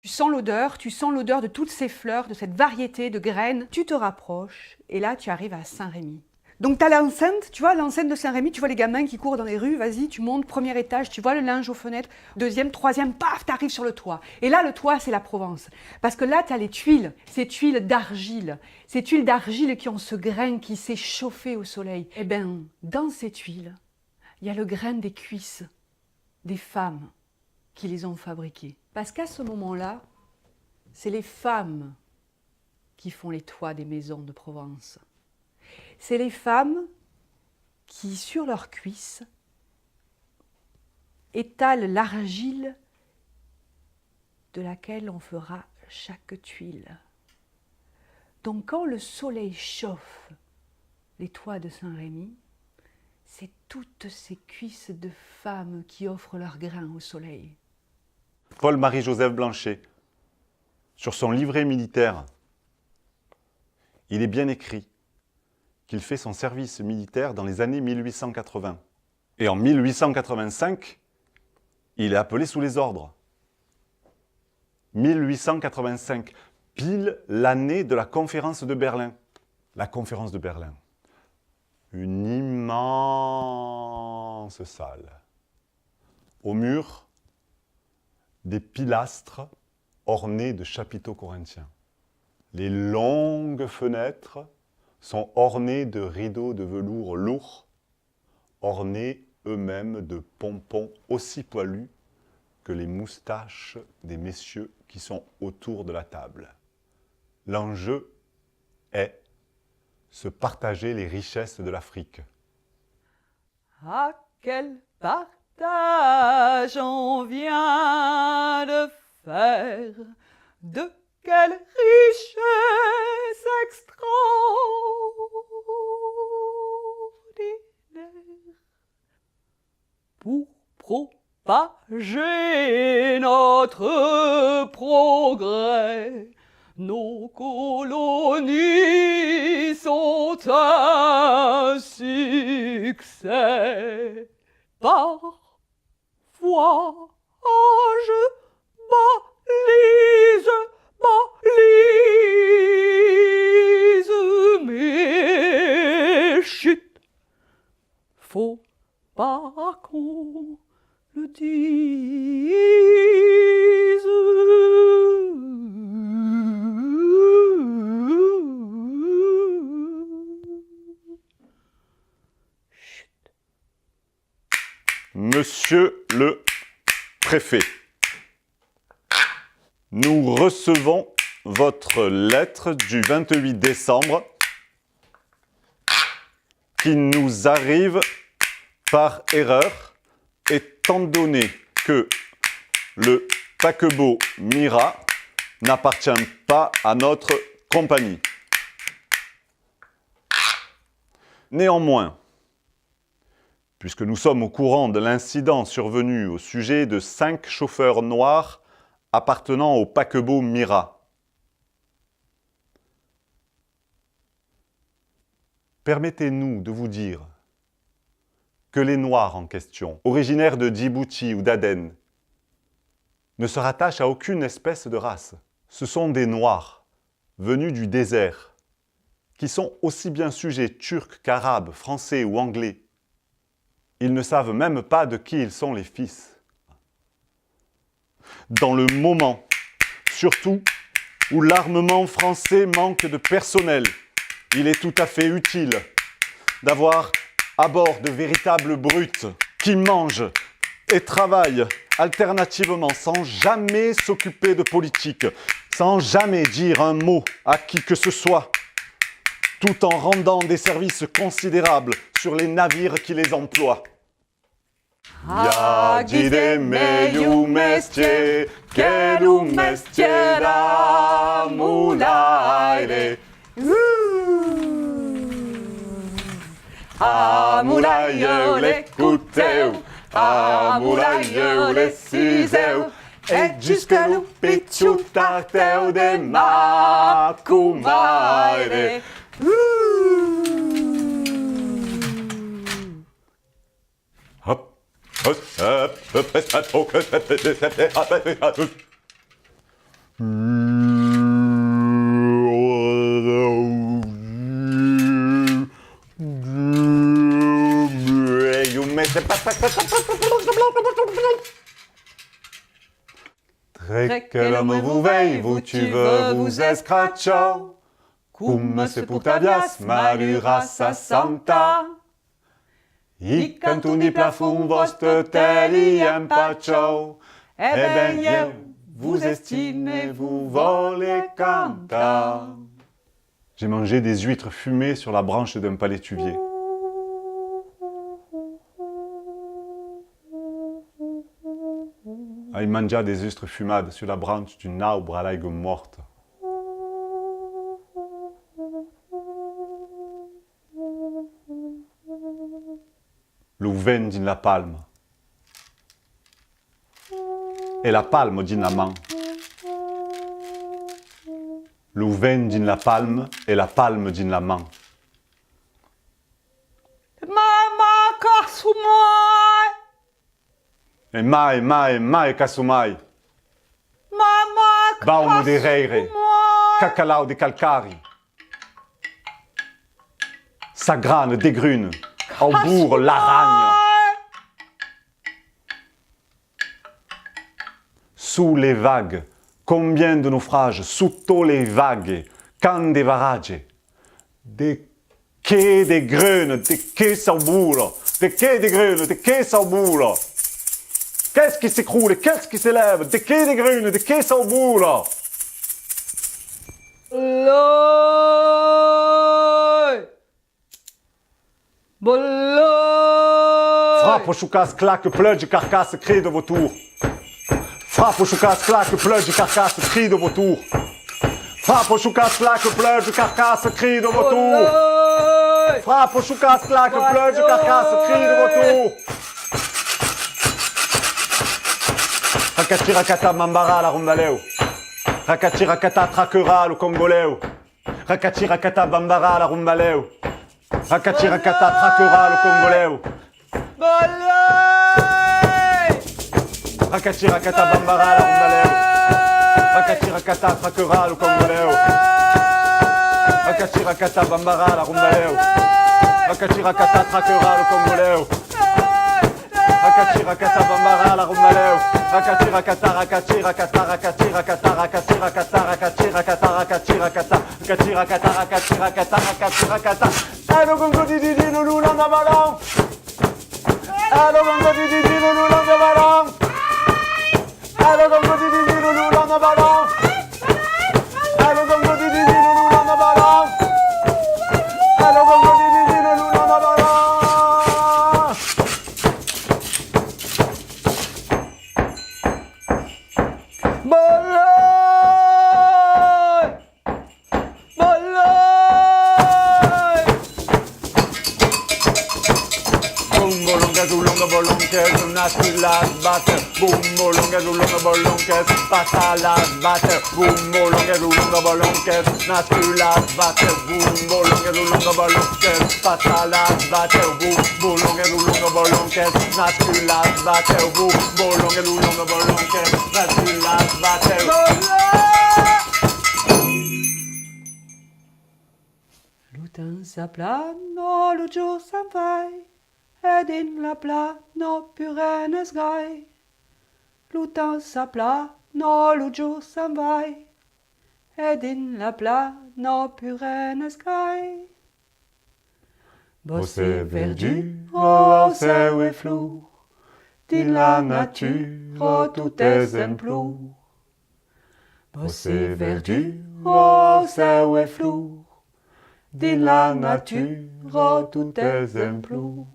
Tu sens l'odeur de toutes ces fleurs, de cette variété de graines. Tu te rapproches et là, tu arrives à Saint-Rémy. Donc, tu as l'enceinte, tu vois, l'enceinte de Saint-Rémy, tu vois les gamins qui courent dans les rues, vas-y, tu montes, premier étage, tu vois le linge aux fenêtres, deuxième, troisième, paf, tu arrives sur le toit. Et là, le toit, c'est la Provence. Parce que là, tu as les tuiles, ces tuiles d'argile qui ont ce grain qui s'est chauffé au soleil. Eh bien, dans ces tuiles, il y a le grain des cuisses des femmes qui les ont fabriquées. Parce qu'à ce moment-là, c'est les femmes qui font les toits des maisons de Provence. C'est les femmes qui, sur leurs cuisses, étalent l'argile de laquelle on fera chaque tuile. Donc quand le soleil chauffe les toits de Saint-Rémy, c'est toutes ces cuisses de femmes qui offrent leurs grains au soleil. Paul-Marie-Joseph Blanchet, sur son livret militaire, il est bien écrit qu'il fait son service militaire dans les années 1880. Et en 1885, il est appelé sous les ordres. 1885, pile l'année de la conférence de Berlin. La conférence de Berlin. Une immense salle. Au mur, des pilastres ornés de chapiteaux corinthiens. Les longues fenêtres sont ornées de rideaux de velours lourds, ornés eux-mêmes de pompons aussi poilus que les moustaches des messieurs qui sont autour de la table. L'enjeu est se partager les richesses de l'Afrique. Ah, quel partage on vient de faire, de quelle richesse extraordinaire pour propager notre progrès. Nos colonies sont un succès. Parfois, je balise, mais chut, faut pas qu'on le dise. Monsieur le préfet, nous recevons votre lettre du 28 décembre qui nous arrive par erreur, étant donné que le paquebot Mira n'appartient pas à notre compagnie. Néanmoins, puisque nous sommes au courant de l'incident survenu au sujet de 5 chauffeurs noirs appartenant au paquebot Mira, permettez-nous de vous dire que les Noirs en question, originaires de Djibouti ou d'Aden, ne se rattachent à aucune espèce de race. Ce sont des Noirs venus du désert, qui sont aussi bien sujets turcs qu'arabes, français ou anglais. Ils ne savent même pas de qui ils sont les fils. Dans le moment, surtout, où l'armement français manque de personnel, il est tout à fait utile d'avoir à bord de véritables brutes qui mangent et travaillent alternativement sans jamais s'occuper de politique, sans jamais dire un mot à qui que ce soit, tout en rendant des services considérables sur les navires qui les emploient. Ja meju mestier, quelu mestiera mulaire. A mulaire l'écouteu, a mulaire les ciseu, et jusqu'à le picciutateu de macumaire. Hop, hop, hop, hop, hop, hop, hop, hop, hop, hop, hop, hop. Tre que l'homme vous veille, vous tu veux, vous escrachó. Cum se putavias, maluras a santa. I cantum di plafond vostre teli empacho. Eh ben, yeah, vous estimez, vous volez canta. J'ai mangé des huîtres fumées sur la branche d'un palétuvier. Il mangea des huîtres fumades sur la branche d'une arbre à l'aigue morte. Le vin din la palme. Et la palme din la main. Le vin din la palme et la palme din la main. Mama Kasumai! E mai casumai. Mama Baumo de reire. Kasumai! Cacalau de calcari. Sagrane des grunes. Au bourg l'aragne. Sous les vagues, combien de naufrages, sotto les vagues, quand des varages, des quais des grunes, des quais sau bourg, des quais des grunes, des quais sau bourg. Qu'est-ce qui s'écroule, qu'est-ce qui s'élève, des quais des grunes, des quais sau bourg. Frappe, choucasse, claque, pleuge, carcasse, cri de vautour. Frappe, choucasse, claque, pleuge, carcasse, cri de vautour. Frappe, choucasse, claque, pleuge, carcasse, cri de vautour. Frappe, choucasse, claque, pleuge, carcasse, cri de vautour. Rakati, rakata, mambara, la rumbaleo. Rakati, rakata, traquera, le congolais. Rakati, rakata, bambara, la rumbaleo. Rakati, rakata, traquera, le congolais. Rakati, rakata, bambara, la rumbaleo. Rakati, rakata, traquera, le congolais. Rakati, rakata, bambara, la rumbaleo. Rakati, rakata, traquera, le congolais. Rakati, rakata, bambara, la rumbaleo. Rakati, rakata, rakati, rakata, rakati, rakata, rakati, rakata, rakati, rakata, rakati, rakata, rakati, rakata, rakati, rakata, rakati, rakata. Et le gongo di di di, le loup en avalant. Et le gongo di di di, le loup en avalant. Et le gongo di di di, le loup en avalant. Et le gongo di di di, le loup en avalant. Et le gongo di di di, le loup en avalant. Bolonques, nace las bater, boom, bolonques, bolonques, pasa las bater, boom, bolonques, bolonques, nace las bater, boom, bolonques, bolonques, pasa las bater, boom, bolonques, bolonques, nace las bater, boom, bolonques, bolonques, nace las bater. Lutin s'aplano, le jour s'en vai. Ed in la plano purenes gai. Lutin s'aplano, le jour s'en vai. Ed in la plano purenes gai. Bosse verdu, au seu et flou. Din la nature, tout est emplou. Bosse verdu, au seu et flou. Din la nature, tout est emplou.